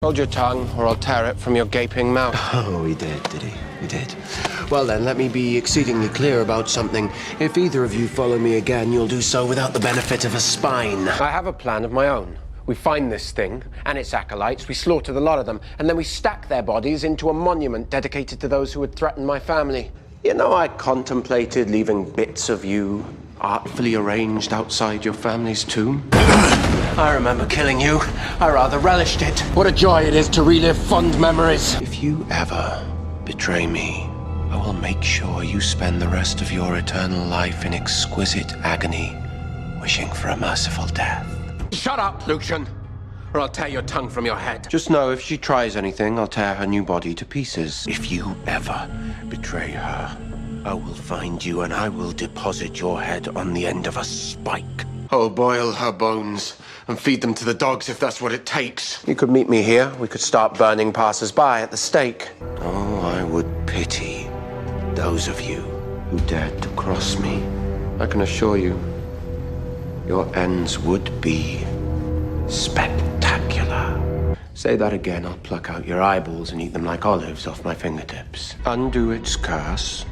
Hold your tongue, or I'll tear it from your gaping mouth. Oh, he did he? He did. Well then, let me be exceedingly clear about something. If either of you follow me again, you'll do so without the benefit of a spine. I have a plan of my own. We find this thing and its acolytes, we slaughter the lot of them, and then we stack their bodies into a monument dedicated to those who had threatened my family. You know, I contemplated leaving bits of you artfully arranged outside your family's tomb. I remember killing you. I rather relished it. What a joy it is to relive fond memories. If you ever betray me, I will make sure you spend the rest of your eternal life in exquisite agony, wishing for a merciful death. Shut up, Lucian, or I'll tear your tongue from your head. Just know if she tries anything, I'll tear her new body to pieces. If you ever betray her, I will find you and I will deposit your head on the end of a spike. I'll boil her bones and feed them to the dogs if that's what it takes. You could meet me here. We could start burning passers-by at the stake. Oh, I would pity those of you who dared to cross me. I can assure you, your ends would be spectacular. Say that again, I'll pluck out your eyeballs and eat them like olives off my fingertips. Undo its curse,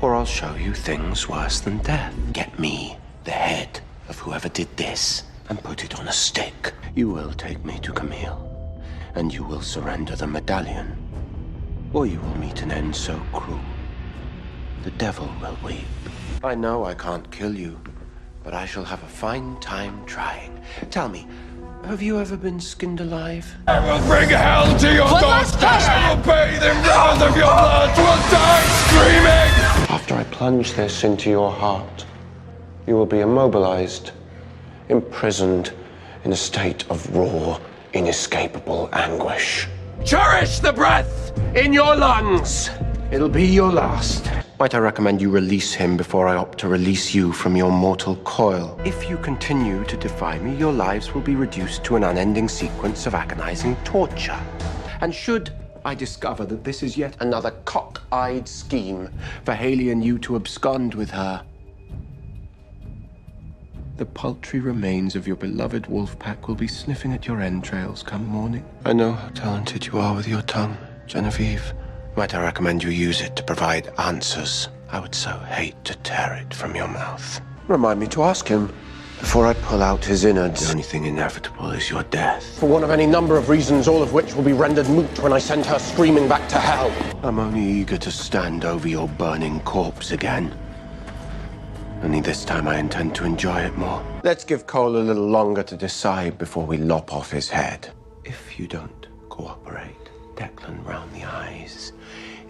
or I'll show you things worse than death. Get me the head of whoever did this and put it on a stick. You will take me to Camille, and you will surrender the medallion. Or you will meet an end so cruel, the devil will weep. I know I can't kill you, but I shall have a fine time trying. Tell me, have you ever been skinned alive? I will bring hell to your doorstep! I will bathe in wrath of your blood! Will die screaming! After I plunge this into your heart, you will be immobilized, imprisoned in a state of raw, inescapable anguish. Cherish the breath in your lungs! It'll be your last. Might I recommend you release him before I opt to release you from your mortal coil? If you continue to defy me, your lives will be reduced to an unending sequence of agonizing torture. And should I discover that this is yet another cock-eyed scheme for Haley and you to abscond with her, the paltry remains of your beloved wolf pack will be sniffing at your entrails come morning. I know how talented you are with your tongue, Genevieve. Might I recommend you use it to provide answers? I would so hate to tear it from your mouth. Remind me to ask him before I pull out his innards. The only thing inevitable is your death. For one of any number of reasons, all of which will be rendered moot when I send her screaming back to hell. I'm only eager to stand over your burning corpse again. Only this time I intend to enjoy it more. Let's give Cole a little longer to decide before we lop off his head. If you don't cooperate, Declan round the eyes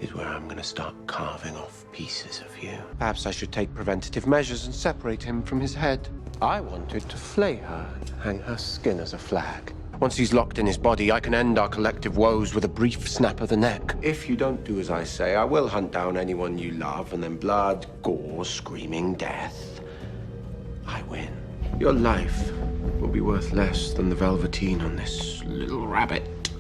is where I'm going to start carving off pieces of you. Perhaps I should take preventative measures and separate him from his head. I wanted to flay her and hang her skin as a flag. Once he's locked in his body, I can end our collective woes with a brief snap of the neck. If you don't do as I say, I will hunt down anyone you love, and then blood, gore, screaming death. I win. Your life will be worth less than the velveteen on this little rabbit.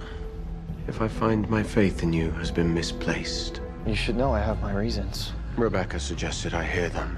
If I find my faith in you has been misplaced. You should know I have my reasons. Rebecca suggested I hear them.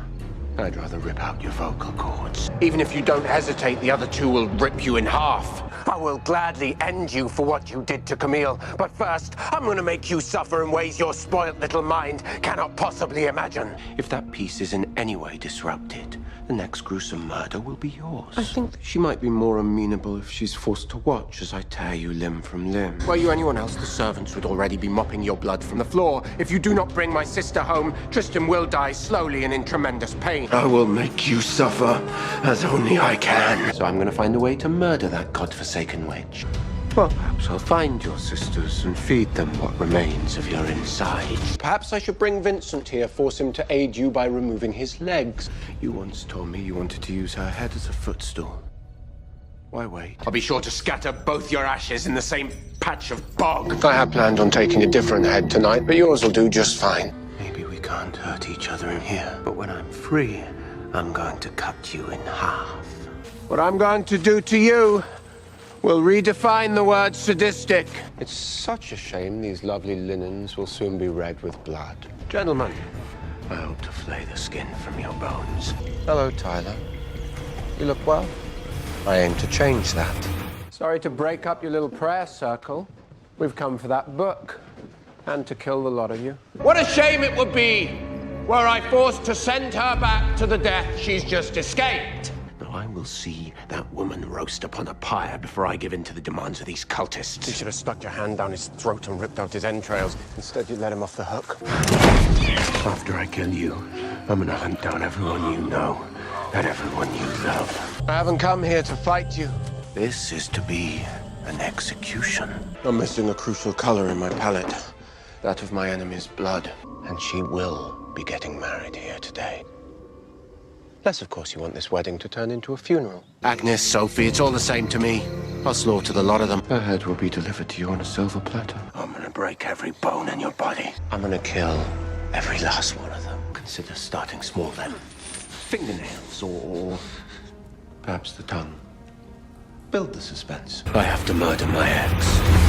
I'd rather rip out your vocal cords. Even if you don't hesitate, the other two will rip you in half. I will gladly end you for what you did to Camille. But first, I'm going to make you suffer in ways your spoilt little mind cannot possibly imagine. If that peace is in any way disrupted, the next gruesome murder will be yours. I think that she might be more amenable if she's forced to watch as I tear you limb from limb. Were you anyone else, the servants would already be mopping your blood from the floor. If you do not bring my sister home, Tristan will die slowly and in tremendous pain. I will make you suffer as only I can. So I'm going to find a way to murder that godforsaken witch. Well, perhaps I'll find your sisters and feed them what remains of your inside. Perhaps I should bring Vincent here, force him to aid you by removing his legs. You once told me you wanted to use her head as a footstool. Why wait? I'll be sure to scatter both your ashes in the same patch of bog. I had planned on taking a different head tonight, but yours will do just fine. Maybe we can't hurt each other in here, but when I'm free, I'm going to cut you in half. What I'm going to do to you will redefine the word sadistic. It's such a shame these lovely linens will soon be red with blood. Gentlemen, I hope to flay the skin from your bones. Hello, Tyler. You look well. I aim to change that. So Sorry to break up your little prayer circle. We've come for that book. And to kill the lot of you. What a shame it would be were I forced to send her back to the death she's just escaped. Now I will see that woman roast upon a pyre before I give in to the demands of these cultists. You should have stuck your hand down his throat and ripped out his entrails. Instead, you let him off the hook. After I kill you, I'm gonna hunt down everyone you know and everyone you love. I haven't come here to fight you. This is to be an execution. I'm missing a crucial color in my palette. That of my enemy's blood. And she will be getting married here today. Unless, of course, you want this wedding to turn into a funeral. Agnes, Sophie, it's all the same to me. I'll slaughter the lot of them. Her head will be delivered to you on a silver platter. I'm gonna break every bone in your body. I'm gonna kill every last one of them. Consider starting small then. Fingernails, or perhaps the tongue. Build the suspense. I have to murder my ex.